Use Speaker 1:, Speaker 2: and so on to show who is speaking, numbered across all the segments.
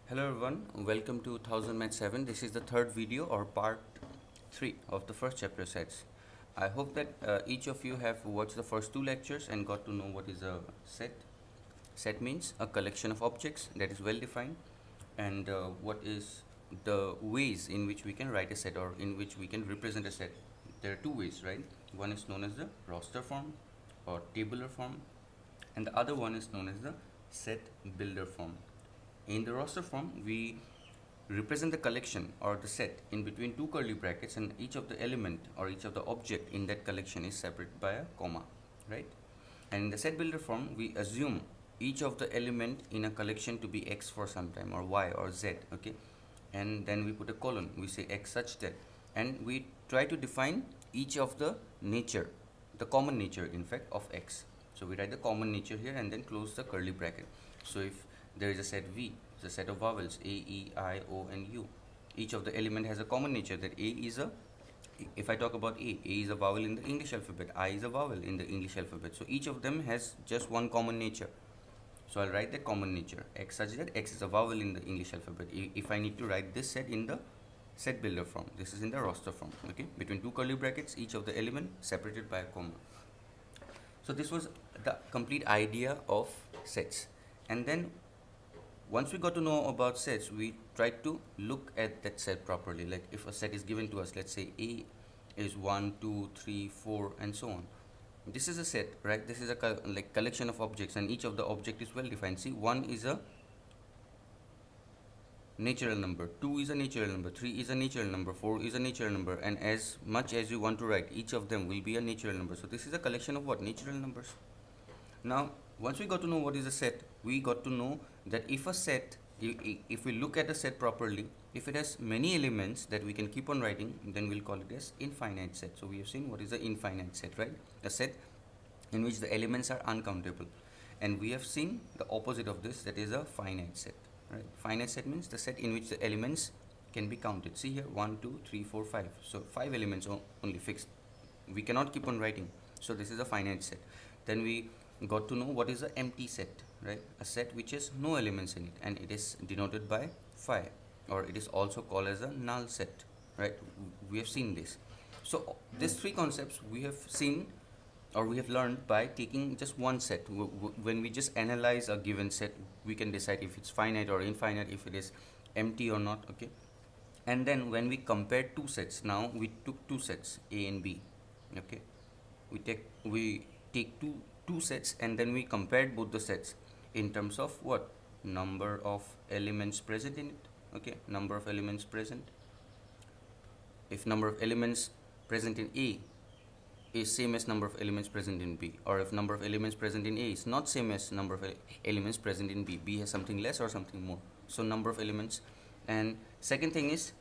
Speaker 1: Hello everyone, welcome to 1000 Math 7. This is the third video or part 3 of the first chapter sets. I hope that each of you have watched the first two lectures and got to know what is a set. Set means a collection of objects that is well defined, and what is the ways in which we can write a set or in which we can represent a set. There are two ways, right? One is known as the roster form or tabular form, and the other one is known as the set builder form. In the roster form, we represent the collection or the set in between two curly brackets, and each of the element or each of the object in that collection is separated by a comma, right? And in the set builder form, we assume each of the element in a collection to be x for some time or y or z, okay? And then we put a colon, we say x such that, and we try to define each of the nature, the common nature in fact of x. So we write the common nature here and then close the curly bracket. So if there is a set V, it's a set of vowels A, E, I, O and U. Each of the element has a common nature, that A is a, if I talk about A is a vowel in the English alphabet, I is a vowel in the English alphabet. So each of them has just one common nature. So I'll write the common nature x such that x is a vowel in the English alphabet. If I need to write this set in the set builder form, this is in the roster form, okay? Between two curly brackets, each of the element separated by a comma. So this was the complete idea of sets. And then once we got to know about sets, we tried to look at that set properly. Like if a set is given to us, let's say A is 1, 2, 3, 4 and so on. This is a set, right? This is a collection of objects, and each of the object is well defined. See, 1 is a natural number, 2 is a natural number, 3 is a natural number, 4 is a natural number, and as much as you want to write, each of them will be a natural number. So this is a collection of what? Natural numbers. Now once we got to know what is a set, we got to know that if a set, if we look at a set properly, if it has many elements that we can keep on writing, then we'll call it as infinite set. So we have seen what is the infinite set, right? A set in which the elements are uncountable. And we have seen the opposite of this, that is a finite set, right? Finite set means the set in which the elements can be counted. See here, 1, 2, 3, 4, 5. So 5 elements only fixed. We cannot keep on writing. So this is a finite set. Then we got to know what is an empty set, right? A set which has no elements in it, and it is denoted by phi, or it is also called as a null set, right? We have seen this. So these three concepts we have seen or we have learned by taking just one set. When we just analyze a given set, we can decide if it's finite or infinite, if it is empty or not, okay? And then when we compare two sets, now we took two sets A and B, okay? We take two sets, and then we compared both the sets in terms of what? Number of elements present in it, okay? Number of elements present. If number of elements present in A is same as number of elements present in B, or if number of elements present in A is not same as number of elements present in B, B has something less or something more. So number of elements. And second thing is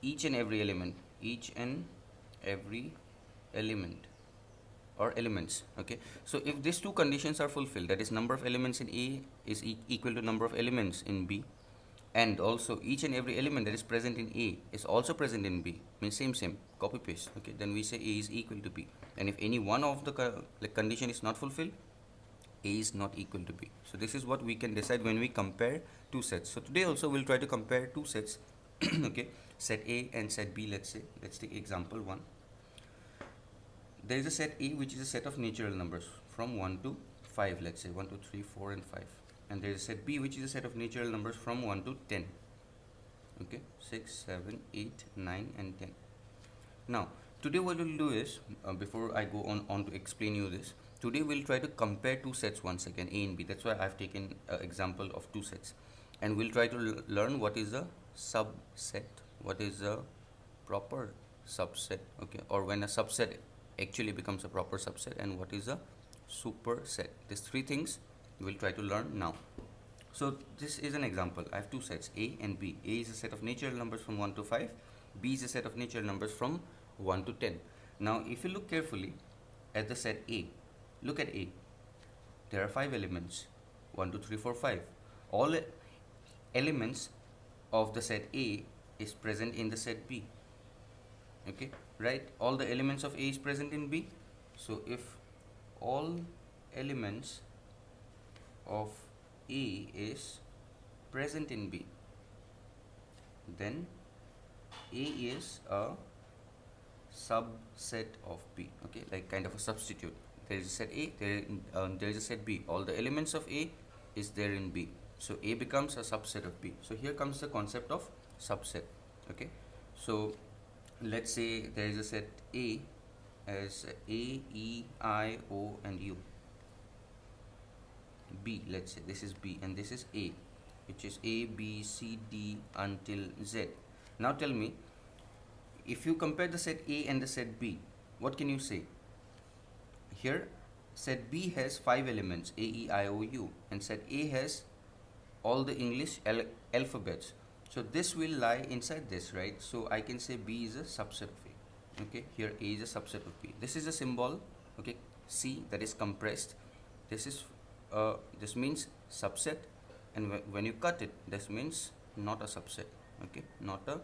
Speaker 1: each and every element, or elements, okay? So if these two conditions are fulfilled, that is number of elements in A is equal to number of elements in B, and also each and every element that is present in A is also present in B, means same, copy paste, okay? Then we say A is equal to B, and if any one of the condition is not fulfilled, A is not equal to B. So this is what we can decide when we compare two sets. So today also we'll try to compare two sets okay, set A and set B. Let's say, let's take example 1. There is a set A which is a set of natural numbers from 1 to 5, let's say 1, 2, 3, 4 and 5. And there is a set B which is a set of natural numbers from 1 to 10, okay? 6, 7, 8, 9 and 10. Now today what we'll do is, before I go on to explain you this, today we'll try to compare two sets once again, A and B. That's why I've taken an example of two sets, and we'll try to learn what is a subset, what is a proper subset, okay, or when a subset actually becomes a proper subset, and what is a superset. These three things we'll try to learn now. So this is an example. I have two sets, A and B. A is a set of natural numbers from 1 to 5. B is a set of natural numbers from 1 to 10. Now if you look carefully at the set A, look at A. There are 5 elements, 1, 2, 3, 4, 5. All elements of the set A is present in the set B, okay, right? All the elements of A is present in B. So if all elements of A is present in B, then A is a subset of B. Okay, like kind of a substitute. There is a set A, there is a set B. All the elements of A is there in B. So A becomes a subset of B. So here comes the concept of subset. Okay, so let's say there is a set A as A, E, I, O and U. B, let's say this is B and this is A, which is A, B, C, D until Z. Now tell me, if you compare the set A and the set B, what can you say? Here set B has 5 elements, A, E, I, O, U, and set A has all the English alphabets. So this will lie inside this, right? So I can say B is a subset of A. Okay, here A is a subset of B. This is a symbol, okay, C, that is compressed. This is this means subset, and when you cut it, this means not a subset. Okay, not a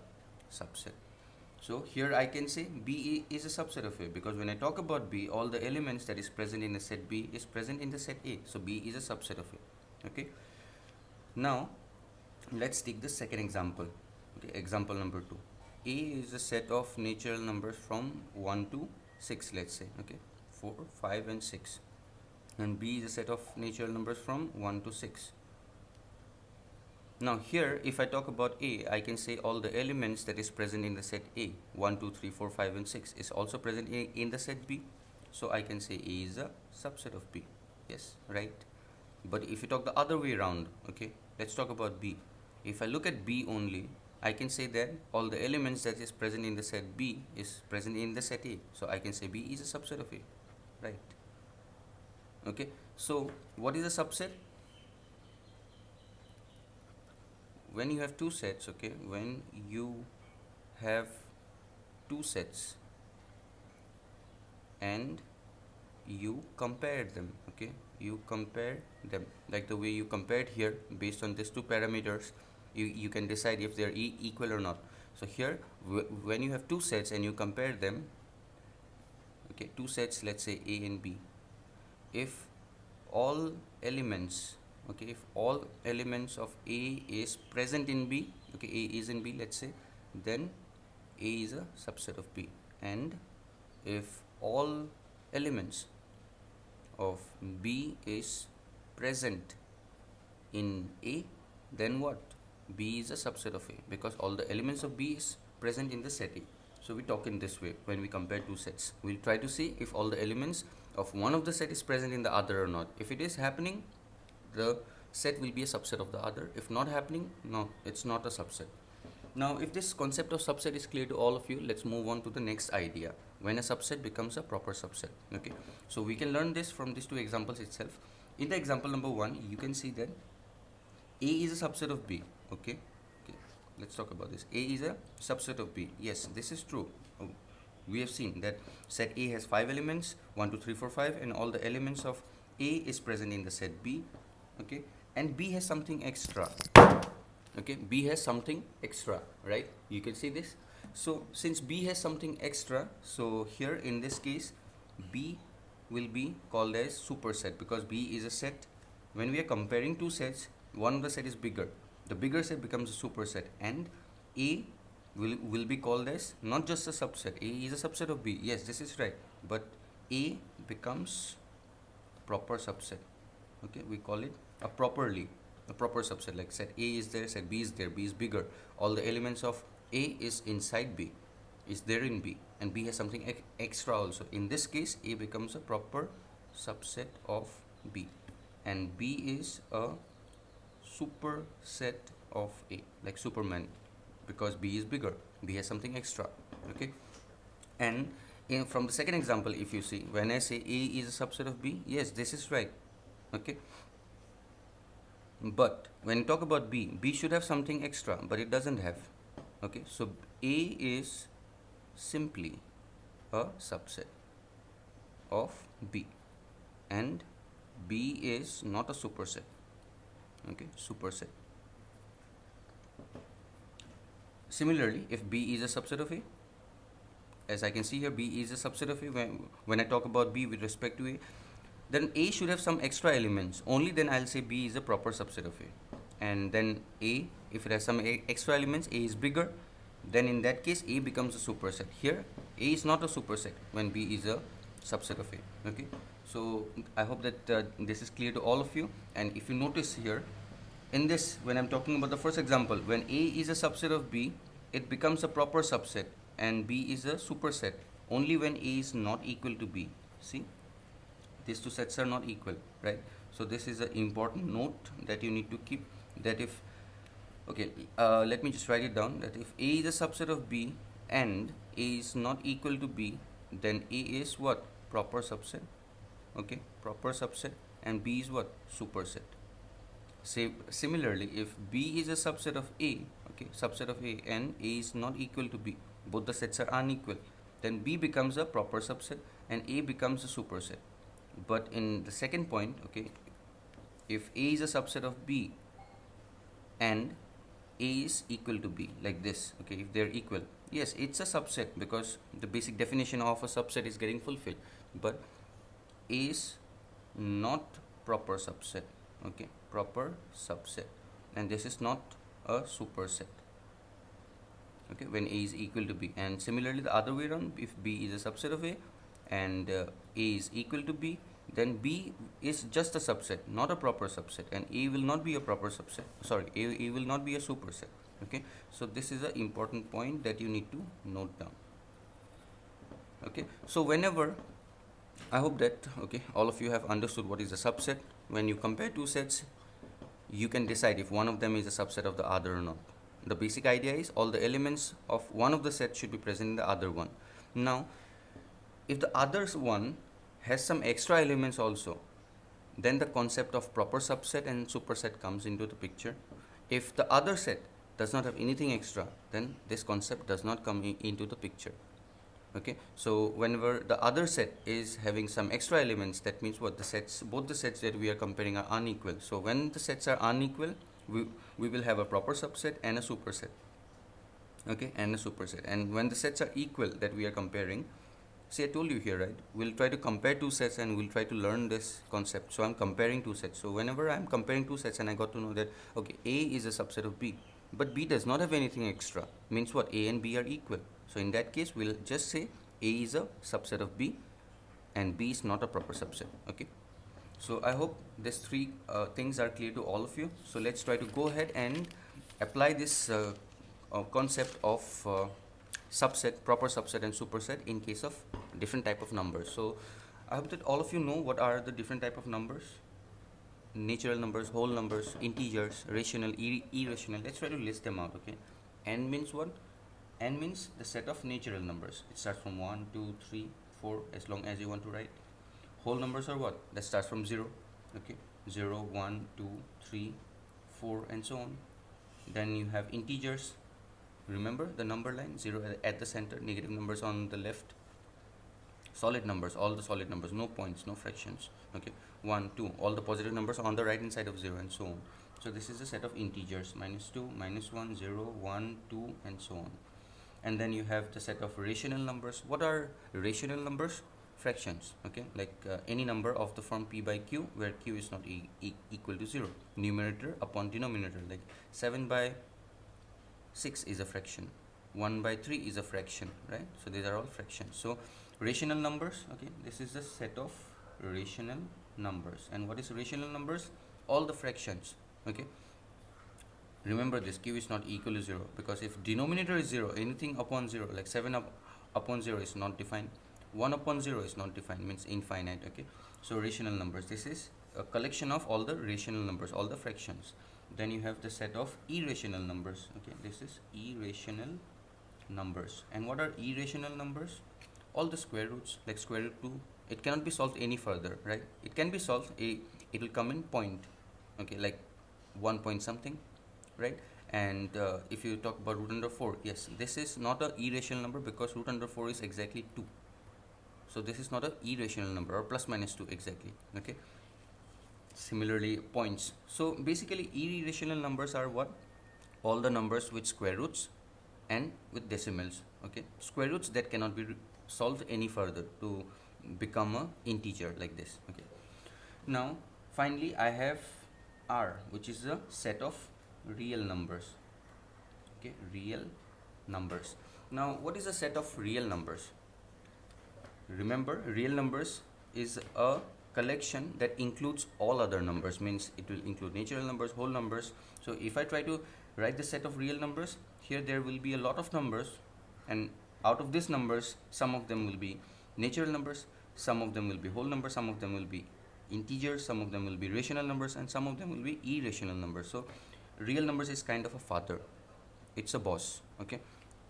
Speaker 1: subset. So here I can say B is a subset of A, because when I talk about B, all the elements that is present in the set B is present in the set A. So B is a subset of A. Okay. Now let's take the second example. Okay, example number 2. A is a set of natural numbers from 1 to 6, let's say. Okay, 4, 5 and 6. And B is a set of natural numbers from 1 to 6. Now here, if I talk about A, I can say all the elements that is present in the set A, 1, 2, 3, 4, 5 and 6 is also present in the set B. So I can say A is a subset of B. Yes, right? But if you talk the other way around, okay, let's talk about B. If I look at B only, I can say that all the elements that is present in the set B is present in the set A. So I can say B is a subset of A, right? Okay, so what is a subset? When you have two sets, okay, when you have two sets and you compare them, okay, you compare them like the way you compared here based on these two parameters, you can decide if they are equal or not. So here when you have two sets and you compare them, okay, two sets, let's say A and B, if all elements, okay, if all elements of A is present in B, okay, A is in B, let's say, then A is a subset of B. And if all elements of B is present in A, then what? B is a subset of A, because all the elements of B is present in the set A. So we talk in this way when we compare two sets. We'll try to see if all the elements of one of the set is present in the other or not. If it is happening, the set will be a subset of the other. If not happening, no, it's not a subset. Now if this concept of subset is clear to all of you, let's move on to the next idea, when a subset becomes a proper subset. Okay, so we can learn this from these two examples itself. In the example number 1, you can see that A is a subset of B. Okay, let's talk about this. A is a subset of B. Yes, this is true. We have seen that set A has 5 elements, 1, 2, 3, 4, 5, and all the elements of A is present in the set B. Okay, and B has something extra. Okay, B has something extra, right? You can see this. So since B has something extra, so here in this case B will be called as superset, because B is a set. When we are comparing two sets, one of the set is bigger, the bigger set becomes a superset, and A will be called as not just a subset. A is a subset of B, yes, this is right, but A becomes a proper subset. Okay, we call it a proper subset. Like set A is there, set B is there, B is bigger, all the elements of A is inside B, is there in B, and B has something extra also. In this case, A becomes a proper subset of B, and B is a superset of A, like Superman, because B is bigger, B has something extra. Okay, and from the second example, if you see, when I say A is a subset of B, yes, this is right. Okay, but when you talk about B, B should have something extra, but it doesn't have. Okay, so A is simply a subset of B, and B is not a superset. Okay, superset. Similarly, if B is a subset of A, as I can see here, B is a subset of A. When I talk about B with respect to A, then A should have some extra elements. Only then I'll say B is a proper subset of A. And then A if it has some extra elements, A is bigger, then in that case A becomes a superset. Here A is not a superset when B is a subset of A. Okay, so I hope that this is clear to all of you. And if you notice here in this, when I'm talking about the first example, when A is a subset of B, it becomes a proper subset and B is a superset only when A is not equal to B. See, these two sets are not equal, right? So this is an important note that you need to keep, that if, okay, let me just write it down, that if A is a subset of B and A is not equal to B, then A is what? Proper subset. Okay, proper subset, and B is what? Superset. Say similarly, if B is a subset of A, okay, subset of A, and A is not equal to B, both the sets are unequal, then B becomes a proper subset and A becomes a superset. But in the second point, okay, if A is a subset of B and A is equal to B, like this, okay, if they're equal, yes, it's a subset because the basic definition of a subset is getting fulfilled, but A is not proper subset, okay, proper subset, and this is not a superset, okay, when A is equal to B. And similarly the other way around, if B is a subset of A and A is equal to B, then B is just a subset, not a proper subset, and A will not be a proper subset, sorry, A will not be a superset. Okay, so this is an important point that you need to note down. Okay, so whenever, I hope that, okay, all of you have understood what is a subset. When you compare two sets, you can decide if one of them is a subset of the other or not. The basic idea is all the elements of one of the sets should be present in the other one. Now, if the other one has some extra elements also, then the concept of proper subset and superset comes into the picture. If the other set does not have anything extra, then this concept does not come into the picture. Okay, so whenever the other set is having some extra elements, that means what? The sets, both the sets that we are comparing are unequal. So when the sets are unequal, we will have a proper subset and a superset. Okay, and a superset. And when the sets are equal that we are comparing, see, I told you here, right? We'll try to compare two sets and we'll try to learn this concept. So I'm comparing two sets. So whenever I'm comparing two sets and I got to know that, okay, A is a subset of B, but B does not have anything extra, means what? A and B are equal. So in that case, we'll just say A is a subset of B and B is not a proper subset. Okay. So I hope these three things are clear to all of you. So let's try to go ahead and apply this concept of subset, proper subset and superset in case of different type of numbers. So I hope that all of you know what are the different type of numbers: natural numbers, whole numbers, integers, rational, irrational. Let's try to list them out. Okay. N means what? N means the set of natural numbers. It starts from 1, 2, 3, 4, as long as you want to write. Whole numbers are what? That starts from 0. Okay, 0, 1, 2, 3, 4, and so on. Then you have integers. Remember the number line, 0 at the center, negative numbers on the left. Solid numbers, all the solid numbers, no points, no fractions. Okay, 1, 2, all the positive numbers on the right hand side of 0, and so on. So this is a set of integers: -2, -1, 0, 1, 2, and so on. And then you have the set of rational numbers. What are rational numbers? Fractions. Okay, like any number of the form p by q, where q is not equal to 0. Numerator upon denominator, like 7 by 6 is a fraction, 1 by 3 is a fraction, right? So these are all fractions. So rational numbers, okay, this is the set of rational numbers. And what is rational numbers? All the fractions. Okay, remember this, q is not equal to 0, because if denominator is 0, anything upon 0, like 7 upon 0 is not defined, 1 upon 0 is not defined, means infinite. Okay, so rational numbers, this is a collection of all the rational numbers, all the fractions. Then you have the set of irrational numbers. Okay, this is irrational numbers. And what are irrational numbers? All the square roots, like square root 2. It cannot be solved any further, right? It can be solved, it will come in point, okay, like 1 point something, right? And if you talk about root under 4, yes, this is not a irrational number, because root under 4 is exactly 2. So this is not a irrational number, or plus minus 2 exactly. Okay, similarly points. So basically irrational numbers are what? All the numbers with square roots and with decimals. Okay, square roots that cannot be solved any further to become a integer, like this. Okay, now finally I have R, which is a set of real numbers. Okay, real numbers. Now what is a set of real numbers? Remember, real numbers is a collection that includes all other numbers, means it will include natural numbers, whole numbers. So if I try to write the set of real numbers, here there will be a lot of numbers, and out of these numbers, some of them will be natural numbers, some of them will be whole numbers, some of them will be integers, some of them will be rational numbers, and some of them will be irrational numbers. So real numbers is kind of a father, it's a boss. Okay,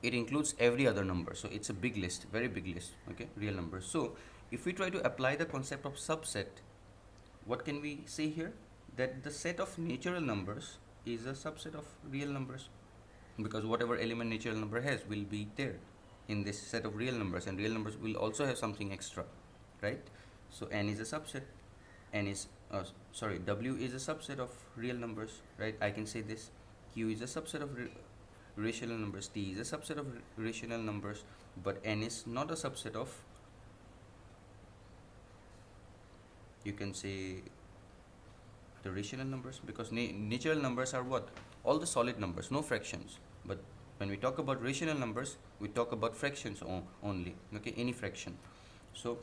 Speaker 1: it includes every other number, so it's a big list, very big list. Okay, real numbers. So if we try to apply the concept of subset, what can we say here? That the set of natural numbers is a subset of real numbers, because whatever element natural number has will be there in this set of real numbers, and real numbers will also have something extra, right? So n is a subset, n is w is a subset of real numbers, right? I can say this. Q is a subset of rational numbers, t is a subset of rational numbers, but n is not a subset of, you can say, the rational numbers, because natural numbers are what? All the solid numbers, no fractions. But when we talk about rational numbers, we talk about fractions only. Okay, any fraction. So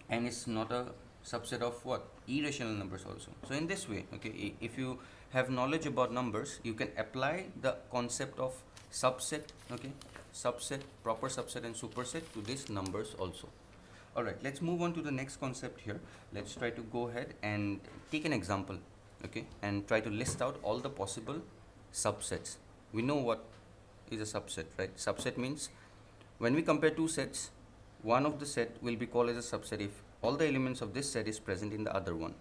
Speaker 1: n is not a subset of what? Irrational numbers also. So in this way, okay, if you have knowledge about numbers, you can apply the concept of subset, okay, subset, proper subset and superset to these numbers also. Alright, let's move on to the next concept here. Let's try to go ahead and take an example, okay, and try to list out all the possible subsets. We know what is a subset, right? Subset means when we compare two sets, one of the set will be called as a subset if all the elements of this set is present in the other one.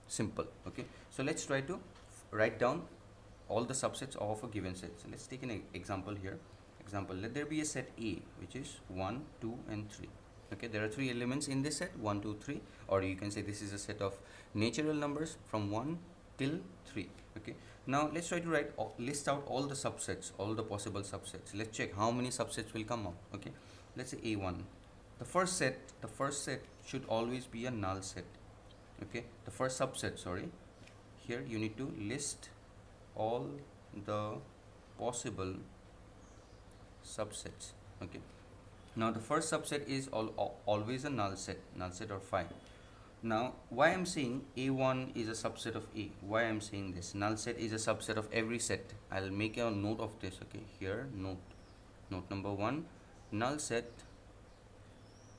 Speaker 1: Simple. Okay, so let's try to write down all the subsets of a given set. So let's take an example here. Example, let there be a set A, which is 1, 2 and 3. Okay, there are 3 elements in this set, 1, 2, 3, or you can say this is a set of natural numbers from 1 till 3. Okay, now let's try to list out all the subsets, all the possible subsets. Let's check how many subsets will come up. Okay, let's say A1. The first set should always be a null set. Okay, the first subset, sorry, here you need to list all the possible subsets. Okay, now the first subset is always a null set or phi. Now why I'm saying A1 is a subset of A, why I'm saying this? Null set is a subset of every set. I'll make a note of this. Okay, here note number 1, null set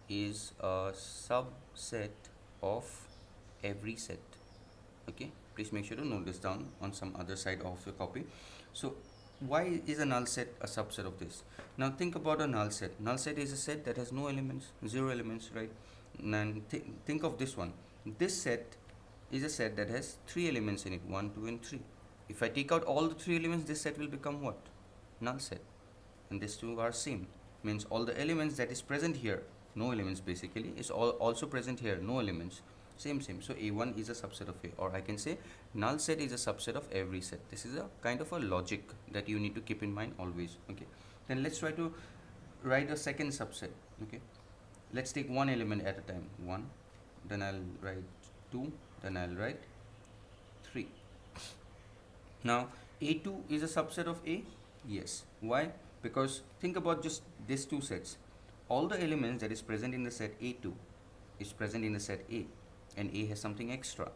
Speaker 1: is a subset of every set. Okay, please make sure to note this down on some other side of your copy. So why is a null set a subset of this? Now think about a null set. Null set is a set that has no elements, 0 elements, right? And think of this one. This set is a set that has 3 elements in it, 1, 2 and 3. If I take out all the 3 elements, this set will become what? Null set. And these two are same, means all the elements that is present here, no elements basically, is also present here, no elements, same. So A1 is a subset of A, or I can say null set is a subset of every set. This is a kind of a logic that you need to keep in mind always. Okay, then let's try to write a second subset. Okay, let's take one element at a time. 1, then I'll write 2, then I'll write 3. Now A2 is a subset of A. Yes. Why? Because think about just these two sets. All the elements that is present in the set A2 is present in the set A, and A has something extra.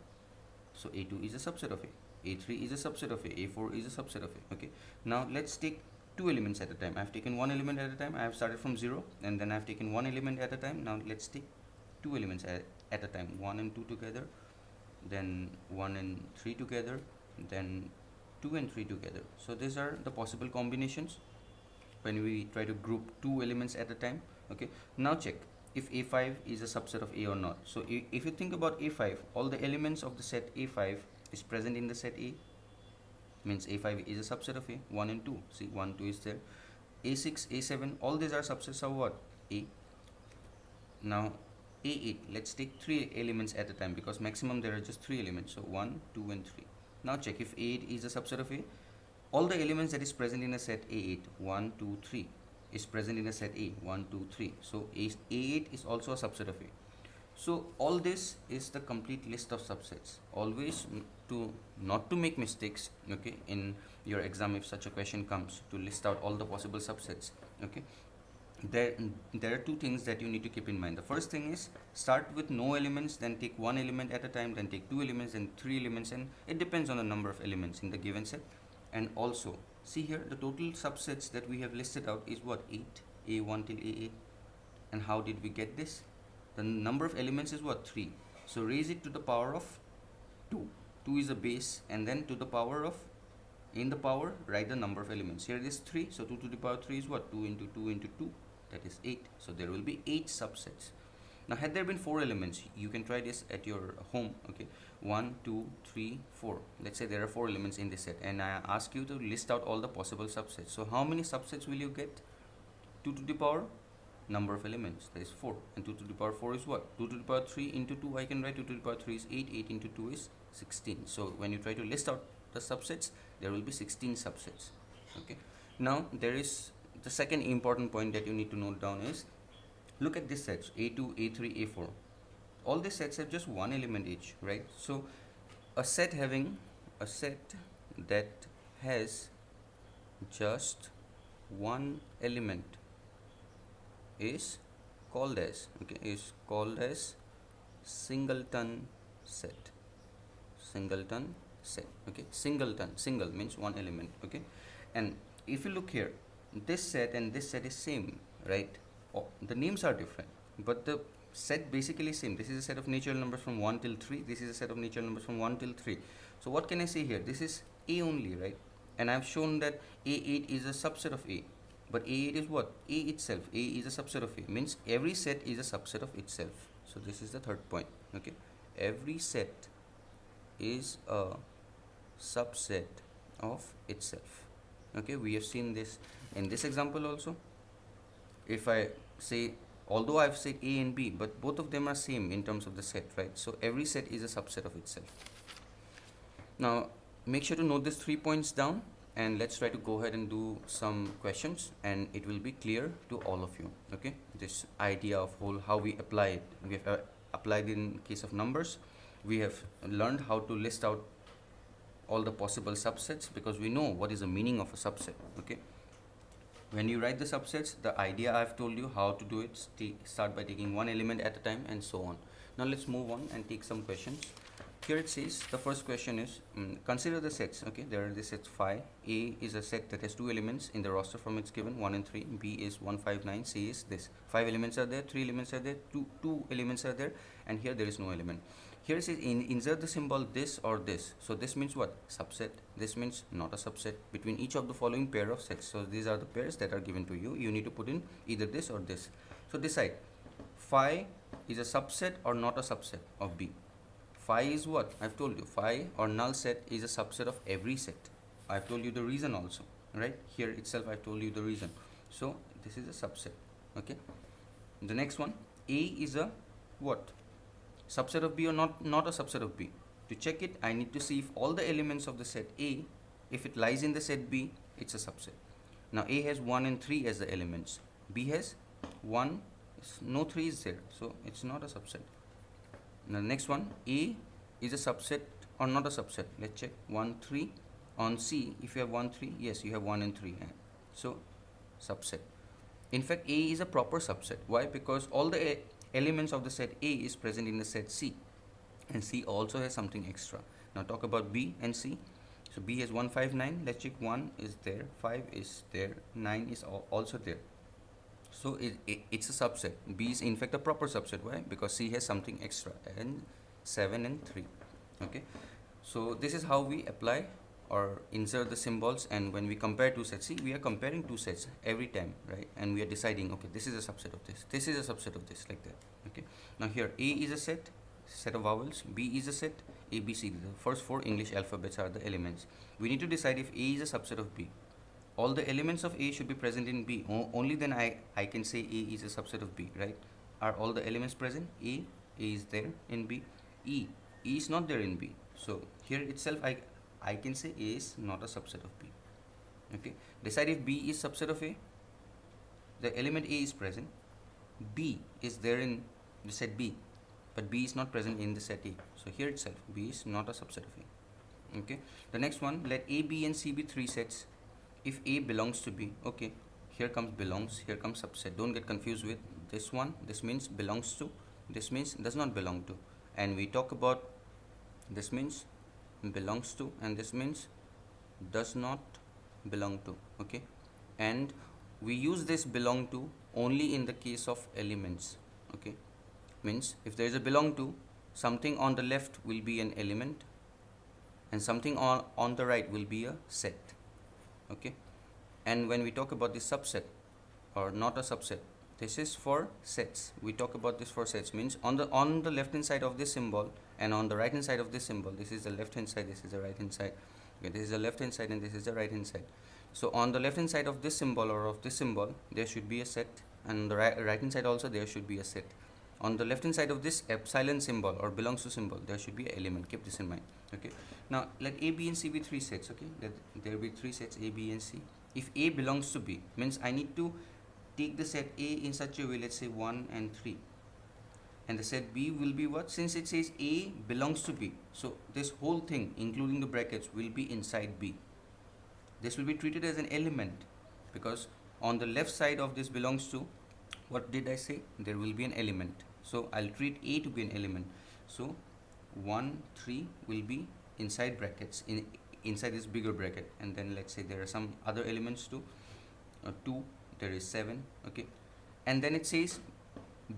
Speaker 1: So A2 is a subset of A. A3 is a subset of A. A4 is a subset of A. Okay. Now let's take 2 elements at a time. I have taken 1 element at a time. I have started from 0, and then I have taken 1 element at a time. Now let's take 2 elements at a time. 1 and 2 together, then 1 and 3 together, then 2 and 3 together. So these are the possible combinations when we try to group 2 elements at a time. Okay, now check if A5 is a subset of A or not. So if you think about A5, all the elements of the set A5 is present in the set A, means A5 is a subset of A. 1 and 2, see 1, 2 is there. A6, A7, all these are subsets of what? A. Now A8, let's take 3 elements at a time, because maximum there are just 3 elements, so 1, 2 and 3. Now check if A8 is a subset of A. All the elements that is present in a set A8, 1, 2, 3 is present in a set A, 1, 2, 3. So A8 is also a subset of A. So all this is the complete list of subsets. Always to not to make mistakes, okay, in your exam if such a question comes, to list out all the possible subsets, okay, there there are two things that you need to keep in mind. The first thing is start with no elements, then take one element at a time, then take two elements, then three elements, and it depends on the number of elements in the given set. And also see here, the total subsets that we have listed out is what? 8, a1 till a8. And how did we get this? The number of elements is what? 3. So raise it to the power of 2. 2 is a base, and then to the power of, in the power, write the number of elements. Here it is 3, so 2 to the power 3 is what? 2 into 2 into 2, that is 8. So there will be 8 subsets. Now had there been 4 elements, you can try this at your home, okay. 1, 2, 3, 4. Let's say there are 4 elements in this set, and I ask you to list out all the possible subsets. So how many subsets will you get? 2 to the power number of elements, that is 4, and 2 to the power 4 is what? 2 to the power 3 into 2, I can write 2 to the power 3 is 8, 8 into 2 is 16. So when you try to list out the subsets, there will be 16 subsets, okay. Now there is the second important point that you need to note down is, look at this sets, a2, a3, a4. All these sets have just one element each, right? So a set that has just one element is called as, okay, is called as singleton set. Singleton set, okay. Single means one element, okay. And if you look here, this set and this set is same, right? Oh, the names are different, but the set basically same. This is a set of natural numbers from 1 till 3. This is a set of natural numbers from 1 till 3. So what can I say here? This is A only, right? And I've shown that A8 is a subset of A. But A8 is what? A itself. A is a subset of A. Means every set is a subset of itself. So this is the third point, okay. Every set is a subset of itself, okay. We have seen this in this example also. If I say, although I've said A and B, but both of them are same in terms of the set, right? So every set is a subset of itself. Now make sure to note these 3 points down, and let's try to go ahead and do some questions, and it will be clear to all of you, okay. This idea of how we apply it. We have applied in case of numbers. We have learned how to list out all the possible subsets, because we know what is the meaning of a subset, okay. When you write the subsets, the idea I've told you how to do it, start by taking one element at a time and so on. Now let's move on and take some questions. Here it says, the first question is, consider the sets, okay. There are the sets phi. A is a set that has 2 elements in the roster from its given, 1 and 3. B is 1, 5, 9. C is this. 5 elements are there, 3 elements are there, 2 elements are there, and here there is no element. Here it says insert the symbol this or this. So this means what? Subset. This means not a subset between each of the following pair of sets. So these are the pairs that are given to you. You need to put in either this or this. So decide. Phi is a subset or not a subset of B. Phi is what? I've told you. Phi or null set is a subset of every set. I've told you the reason also, right? Here itself I've told you the reason. So this is a subset, okay. The next one, A is a what? Subset of B or not a subset of B. To check it, I need to see if all the elements of the set A, if it lies in the set B, it's a subset. Now A has 1 and 3 as the elements. B has 1, no 3 is there, so it's not a subset. Now the next one, A is a subset or not a subset. Let's check. 1, 3. On C, if you have 1, 3, yes, you have 1 and 3. So subset. In fact, A is a proper subset. Why? Because all the elements of the set A is present in the set C, and C also has something extra. Now talk about B and C. So B has 1, 5, 9. Let's check. 1 is there, 5 is there, 9 is also there. So it's a subset. B is in fact a proper subset. Why? Because C has something extra, and 7 and 3. Okay. So this is how we apply or insert the symbols, and when we compare two sets, see, we are comparing two sets every time, right? And we are deciding, okay, this is a subset of this is a subset of this, like that. Okay. Now here A is a set of vowels, B is a set, A, B, C. The first 4 English alphabets are the elements. We need to decide if A is a subset of B. All the elements of A should be present in B. Only then I can say A is a subset of B, right? Are all the elements present? A is there in B. E is not there in B. So here itself I can say A is not a subset of B. Okay. Decide if B is subset of A. The element A is present. B is there in the set B, but B is not present in the set A. So here itself B is not a subset of A. Okay, the next one, let A, B and C be three sets. If A belongs to B, okay, here comes belongs, here comes subset. Don't get confused with this one. This means belongs to, this means does not belong to. And we talk about this means belongs to, and this means does not belong to. Okay, and we use this belong to only in the case of elements. Okay, means if there is a belong to, something on the left will be an element and something on the right will be a set. Okay, and when we talk about this subset or not a subset, this is for sets. We talk about this for sets, means on the left hand side of this symbol and on the right hand side of this symbol, this is the left hand side, this is the right hand side. Okay, this is the left hand side and this is the right hand side. So on the left hand side of this symbol or of this symbol, there should be a set, and on the right hand side also there should be a set. On the left hand side of this epsilon symbol or belongs to symbol, there should be an element. Keep this in mind. Okay, now let A, B and C be three sets. Okay, let there be three sets A, B and C. If A belongs to B, means I need to take the set A in such a way, let's say 1 and 3, and the set B will be what? Since it says A belongs to B, so this whole thing including the brackets will be inside B. This will be treated as an element because on the left side of this belongs to, what did I say? There will be an element. So I'll treat A to be an element. So 1, 3 will be inside brackets, inside this bigger bracket, and then let's say there are some other elements too. 2, there is 7. Okay, and then it says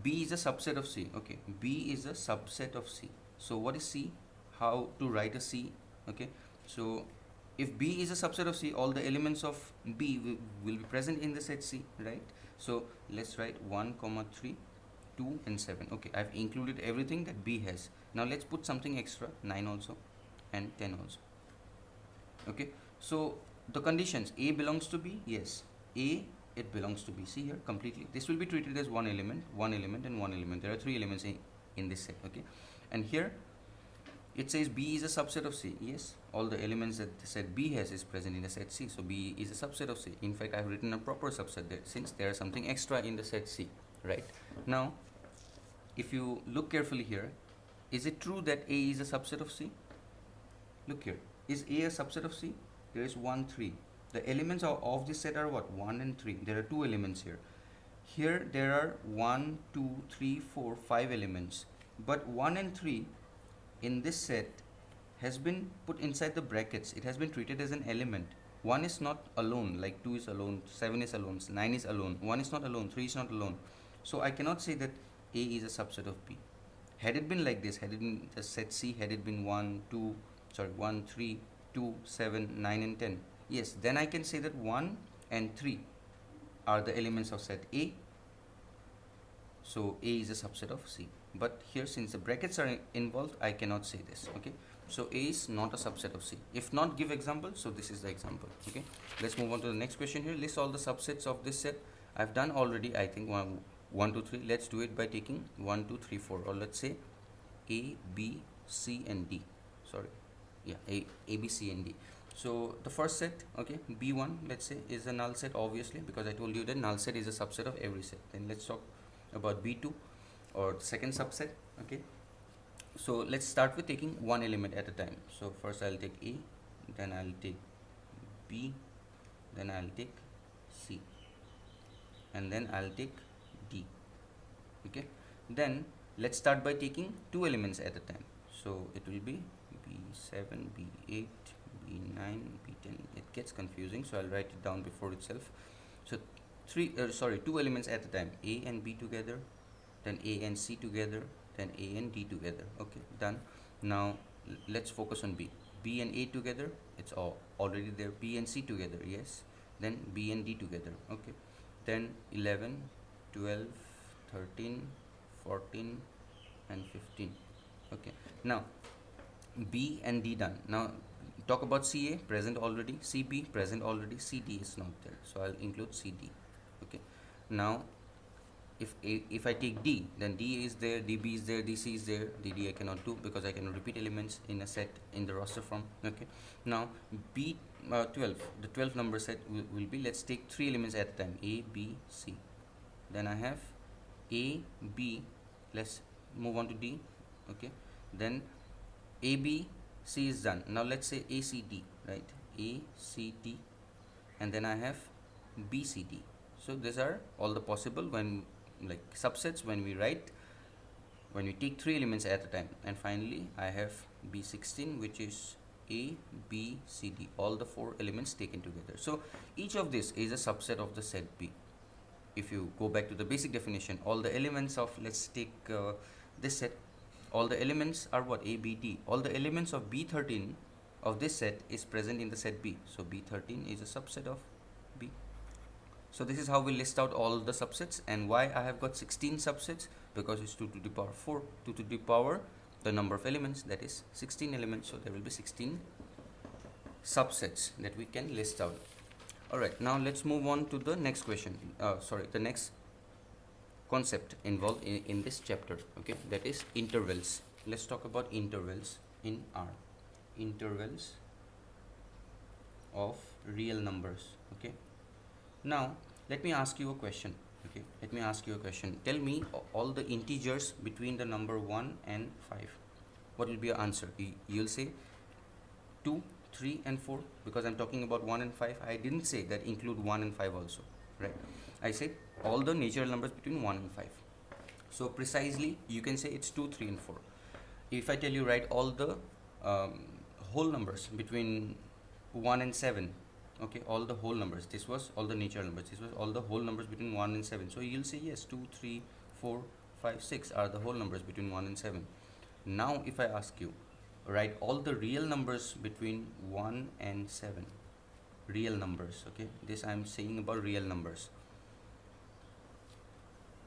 Speaker 1: B is a subset of C. Okay, B is a subset of C. So what is C? How to write a C? Okay, so if B is a subset of C, all the elements of B will be present in the set C, right? So let's write 1, 3, 2 and 7. Okay, I've included everything that B has. Now let's put something extra, 9 also and 10 also. Okay, so the conditions, A belongs to B, yes, A, it belongs to B. See here, completely this will be treated as one element and one element. There are three elements in this set. Okay, and here it says B is a subset of C. Yes, all the elements that the set B has is present in the set C, so B is a subset of C. In fact, I have written a proper subset there since there is something extra in the set C. Right, now if you look carefully here, is it true that A is a subset of C? Look here, is A a subset of C? There is 1, 3. The elements of this set are what? 1 and 3. There are 2 elements here. Here there are 1, 2, 3, 4, 5 elements, but 1 and 3 in this set has been put inside the brackets. It has been treated as an element. 1 is not alone, like 2 is alone, 7 is alone, 9 is alone, 1 is not alone, 3 is not alone. So I cannot say that A is a subset of B. Had it been like this, had it been the set C, had it been 1, 3, 2, 7, 9 and 10, yes, then I can say that 1 and 3 are the elements of set A. So A is a subset of C. But here, since the brackets are involved, I cannot say this. Okay, so A is not a subset of C. If not, give example. So this is the example. Okay, let's move on to the next question here. List all the subsets of this set. I've done already, I think 1, 2, 3. Let's do it by taking 1, 2, 3, 4, or let's say A, B, C and D. Sorry, yeah, A, B, C and D. So the first set, okay, B1, let's say, is a null set, obviously, because I told you that null set is a subset of every set. Then let's talk about B2, or the second subset. Okay, so let's start with taking one element at a time. So first I'll take A, then I'll take B, then I'll take C, and then I'll take D. Okay, then let's start by taking two elements at a time. So it will be B7, B8, B9, B10. It gets confusing, so I'll write it down before itself. So two elements at a time, A and B together, then A and C together, then A and D together. Okay, done. Now let's focus on B. B and A together, it's already there. B and C together, yes. Then B and D together. Okay, then 11, 12, 13, 14 and 15. Okay, now B and D done. Now talk about CA, present already. CB, present already. CD is not there, so I'll include CD. Okay, now if I take D, then D is there, DB is there, DC is there. DD I cannot do because I cannot repeat elements in a set in the roster form. Okay, now B12, the 12 number set will be, let's take three elements at a time, A, B, C. Then I have A, B, let's move on to D. Okay, then AB, C is done. Now let's say ACD, right? ACD, and then I have BCD. So these are all the possible when like subsets when we take 3 elements at a time. And finally I have B16, which is A, B, C, D, all the 4 elements taken together. So each of this is a subset of the set B. If you go back to the basic definition, all the elements of, let's take this set, all the elements are what? A, B, D. All the elements of B13 of this set is present in the set B. So B13 is a subset of B. So this is how we list out all the subsets. And why I have got 16 subsets? Because it's 2 to the power 4. 2 to the power the number of elements, that is 16 elements. So there will be 16 subsets that we can list out. Alright, now let's move on to the next question. The next concept involved in this chapter, okay, that is intervals. Let's talk about intervals in R. Intervals of real numbers, okay. Now let me ask you a question, okay. Let me ask you a question. Tell me all the integers between the number 1 and 5. What will be your answer? You'll say 2, 3 and 4, because I'm talking about 1 and 5. I didn't say that include 1 and 5 also, right? I said all the natural numbers between 1 and 5. So precisely you can say it's 2, 3 and 4. If I tell you write all the whole numbers between 1 and 7, okay, all the whole numbers, this was all the natural numbers, this was all the whole numbers between 1 and 7. So you'll say yes, 2, 3, 4, 5, 6 are the whole numbers between 1 and 7. Now if I ask you write all the real numbers between 1 and 7, real numbers, okay, this I'm saying about real numbers.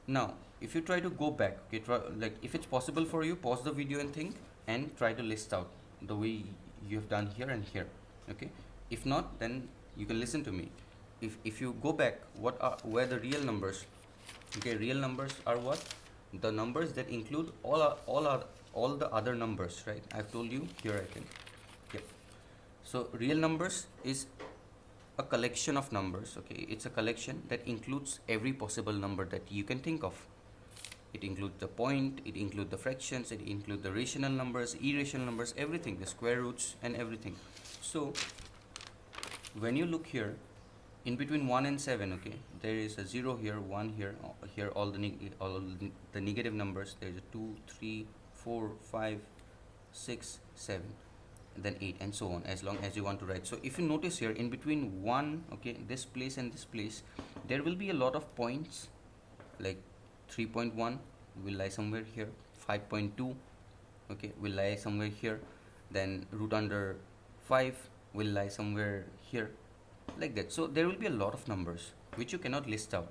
Speaker 1: Now if you try to go back, okay, like if it's possible for you, pause the video and think and try to list out the way you have done here and here, okay. If not, then you can listen to me. If you go back, where the real numbers, okay, real numbers are what? The numbers that include all the other numbers, right? I've told you here, I can, yep. So real numbers is a collection of numbers, okay. It's a collection that includes every possible number that you can think of. It includes the point, it includes the fractions, it includes the rational numbers, irrational numbers, everything, the square roots and everything. So when you look here, in between 1 and 7, okay, there is a 0 here, 1 here, here all the negative numbers. There is a 2, 3, 4, 5, 6, 7, then 8 and so on, as long as you want to write. So if you notice here, in between 1, okay, this place and this place, there will be a lot of points, like 3.1 will lie somewhere here, 5.2, okay, will lie somewhere here, then root under 5 will lie somewhere here, like that. So there will be a lot of numbers which you cannot list out,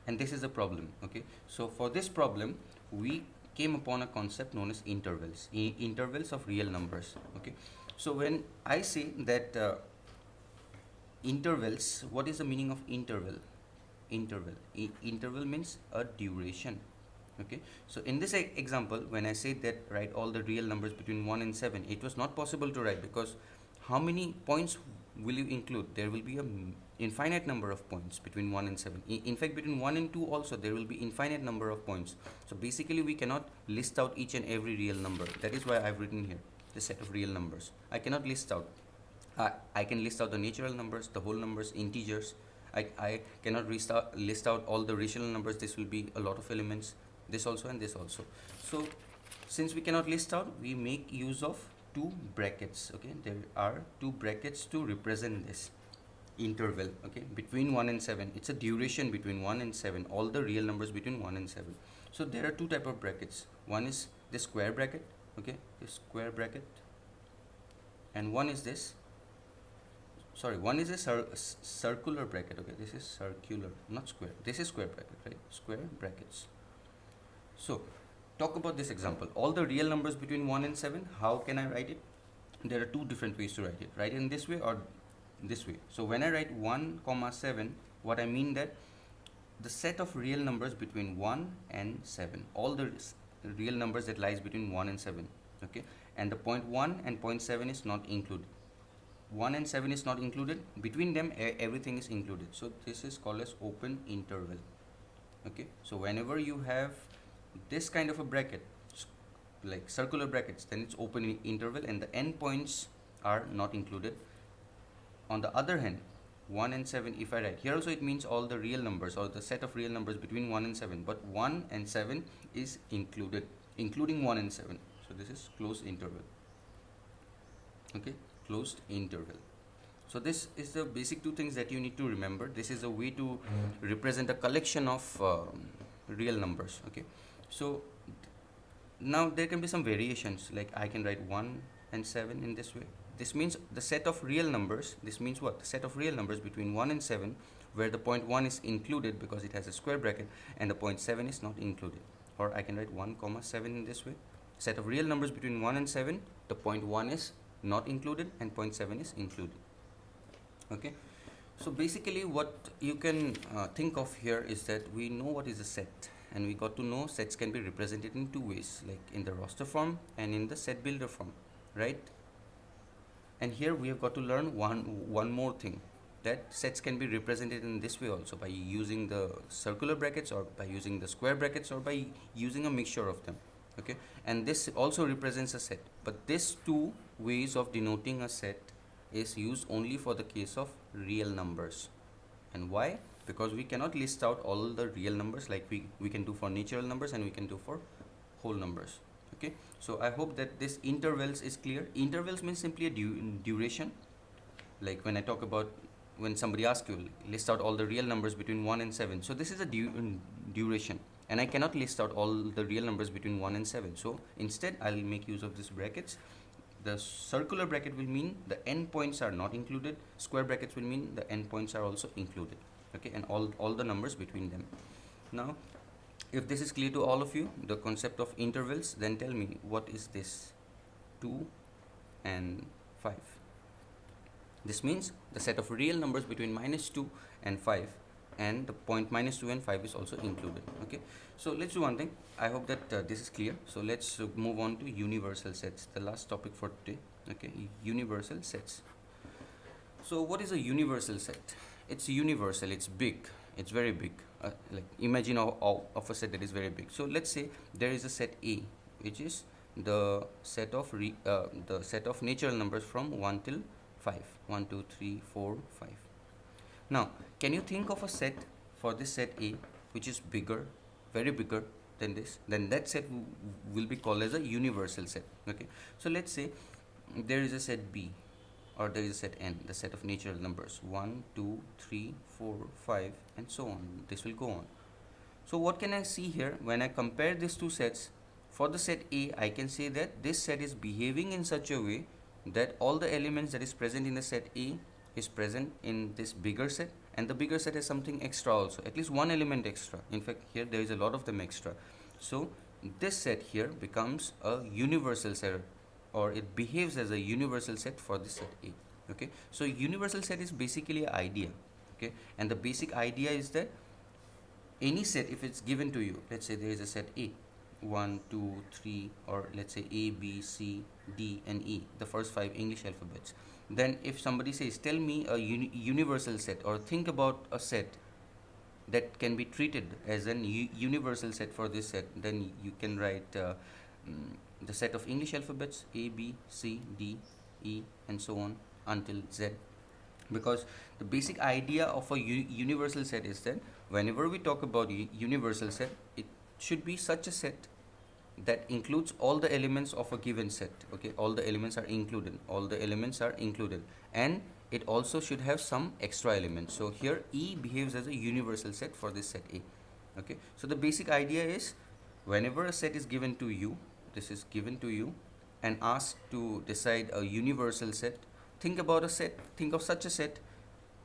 Speaker 1: and this is the problem, okay. So for this problem we came upon a concept known as intervals, intervals of real numbers, okay. So when I say that intervals, what is the meaning of interval? Interval means a duration, okay. So in this example, when I said that write all the real numbers between 1 and 7, it was not possible to write, because how many points will you include? There will be a infinite number of points between 1 and 7. In fact, between 1 and 2 also there will be infinite number of points. So basically we cannot list out each and every real number. That is why I've written here the set of real numbers. I cannot list out. I can list out the natural numbers, the whole numbers, integers. I cannot list out all the rational numbers. This will be a lot of elements, this also and this also. So since we cannot list out, we make use of 2 brackets, okay. There are 2 brackets to represent this interval, okay, between 1 and 7. It's a duration between 1 and 7, all the real numbers between 1 and 7. So there are 2 type of brackets. One is this square bracket, okay, this square bracket, and one is this, one is a circular bracket, okay. This is circular, not square. This is square bracket, right? Square brackets. So talk about this example, all the real numbers between 1 and 7. How can I write it? There are 2 different ways to write it. Write in this way or this way. So when I write 1, 7, what I mean that the set of real numbers between 1 and 7, all the real numbers that lies between 1 and 7, okay, and the point 1 and point 7 is not included. 1 and 7 is not included, between them everything is included. So this is called as open interval, okay. So whenever you have this kind of a bracket, like circular brackets, then it's open interval and the endpoints are not included. On the other hand, 1 and 7, if I write here also, it means all the real numbers or the set of real numbers between 1 and 7, but 1 and 7 is included, including 1 and 7. So this is closed interval. Okay, closed interval. So this is the basic two things that you need to remember. This is a way to represent a collection of real numbers. Okay, so now there can be some variations, like I can write 1 and 7 in this way. This means the set of real numbers, this means what? The set of real numbers between 1 and 7, where the point 1 is included because it has a square bracket and the point 7 is not included. Or I can write 1 comma 7 in this way. Set of real numbers between 1 and 7, the point 1 is not included and point 7 is included. Okay, so basically what you can think of here is that we know what is a set, and we got to know sets can be represented in two ways, like in the roster form and in the set builder form, right? And here we have got to learn one more thing, that sets can be represented in this way also, by using the circular brackets or by using the square brackets or by using a mixture of them. Okay, and this also represents a set, but these two ways of denoting a set is used only for the case of real numbers. And why? Because we cannot list out all the real numbers like we can do for natural numbers and we can do for whole numbers. Okay, so I hope that this intervals is clear. Intervals means simply a duration. Like when I talk about, when somebody asks you, list out all the real numbers between 1 and 7. So this is a duration, and I cannot list out all the real numbers between 1 and 7. So instead I'll make use of these brackets. The circular bracket will mean the endpoints are not included. Square brackets will mean the endpoints are also included. Okay, and all the numbers between them. Now, if this is clear to all of you, the concept of intervals, then tell me, what is this 2 and 5? This means the set of real numbers between -2 and 5, and the point -2 and 5 is also included. Okay, so let's do one thing. I hope that this is clear. So let's move on to universal sets, the last topic for today. Okay, universal sets. So what is a universal set? It's universal, it's big, it's very big. Like imagine of a set that is very big. So let's say there is a set A, which is the set of natural numbers from 1 till 5. 1, 2, 3, 4, 5. Now, can you think of a set for this set A which is bigger, very bigger than this? Then that set will be called as a universal set. Okay, so let's say there is a set B, or there is a set N, the set of natural numbers 1, 2, 3, 4, 5, and so on. This will go on. So what can I see here? When I compare these two sets, for the set A, I can say that this set is behaving in such a way that all the elements that is present in the set A is present in this bigger set, and the bigger set has something extra also, at least one element extra. In fact, here there is a lot of them extra. So this set here becomes a universal set, or it behaves as a universal set for the set A. Okay, so universal set is basically an idea. Okay, and the basic idea is that any set, if it's given to you, let's say there is a set A, 1, 2, 3, or let's say A, B, C, D, and E, the first 5 English alphabets. Then if somebody says, tell me a universal set, or think about a set that can be treated as an universal set for this set, then you can write the set of English alphabets A, B, C, D, E, and so on until Z. Because the basic idea of a universal set is that whenever we talk about a universal set, it should be such a set that includes all the elements of a given set. Okay, all the elements are included, and it also should have some extra elements. So here E behaves as a universal set for this set A. Okay, so the basic idea is, whenever a set is given to you, this is given to you, and asked to decide a universal set, think about a set, think of such a set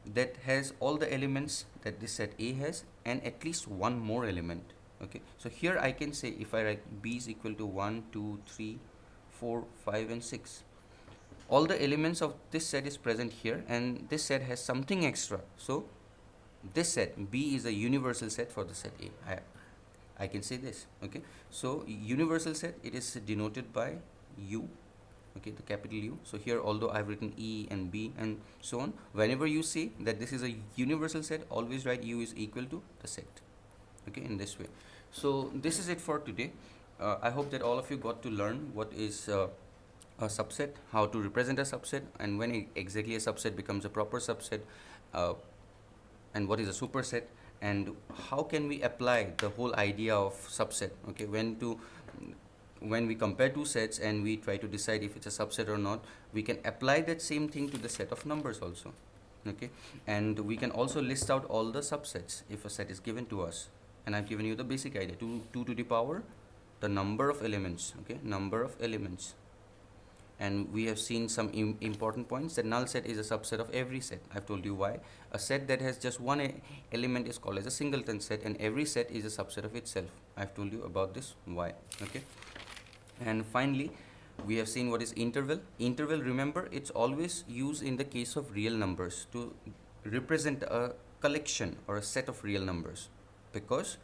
Speaker 1: that has all the elements that this set A has, and at least one more element. Okay, so here I can say, if I write B is equal to 1, 2, 3, 4, 5, and 6, all the elements of this set is present here, and this set has something extra. So this set B is a universal set for the set A. I can say this. Okay, so universal set, it is denoted by U. Okay, the capital U. So here, although I've written E and B and so on, whenever you say that this is a universal set, always write U is equal to the set. Okay, in this way. So this is it for today. I hope that all of you got to learn what is a subset, how to represent a subset, and when exactly a subset becomes a proper subset, uh, and what is a superset, and how can we apply the whole idea of subset. Okay, when we compare two sets and we try to decide if it's a subset or not, we can apply that same thing to the set of numbers also. Okay, and we can also list out all the subsets if a set is given to us. And I've given you the basic idea: 2 to the power the number of elements. Okay, number of elements. And we have seen some important points that null set is a subset of every set. I've told you why. A set that has just one element is called as a singleton set, and every set is a subset of itself. I've told you about this why. Okay, and finally we have seen what is interval. Interval, remember, it's always used in the case of real numbers to represent a collection or a set of real numbers, because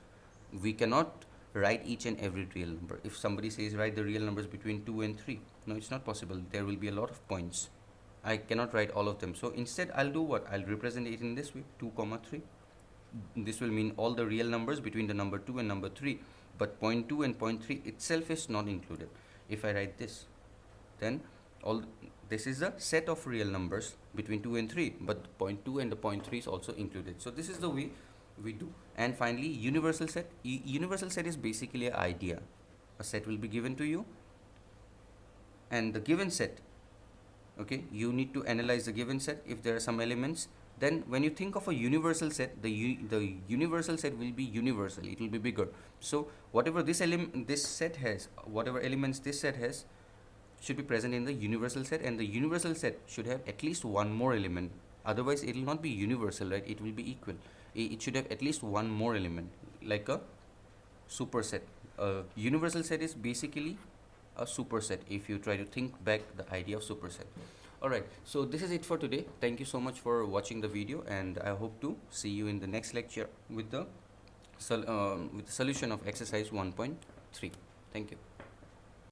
Speaker 1: we cannot write each and every real number. If somebody says write the real numbers between 2 and 3, no, it's not possible. There will be a lot of points. I cannot write all of them. So instead I'll do what? I'll represent it in this way: 2 comma 3. This will mean all the real numbers between the number 2 and number 3, but 0.2 and 0.3 itself is not included. If I write this, then this is a set of real numbers between 2 and 3, but 0.2 and the 0.3 is also included. So this is the way we do. And finally, universal set. Universal set is basically an idea. A set will be given to you, and the given set, okay, you need to analyze the given set. If there are some elements, then when you think of a universal set, the universal set will be universal. It will be bigger. So whatever this set has, whatever elements this set has, should be present in the universal set, and the universal set should have at least one more element. Otherwise it will not be universal, right? It will be equal. It should have at least one more element, like a superset. A universal set is basically a superset, if you try to think back the idea of superset. Alright, so this is it for today. Thank you so much for watching the video, and I hope to see you in the next lecture with the solution of exercise 1.3. Thank you.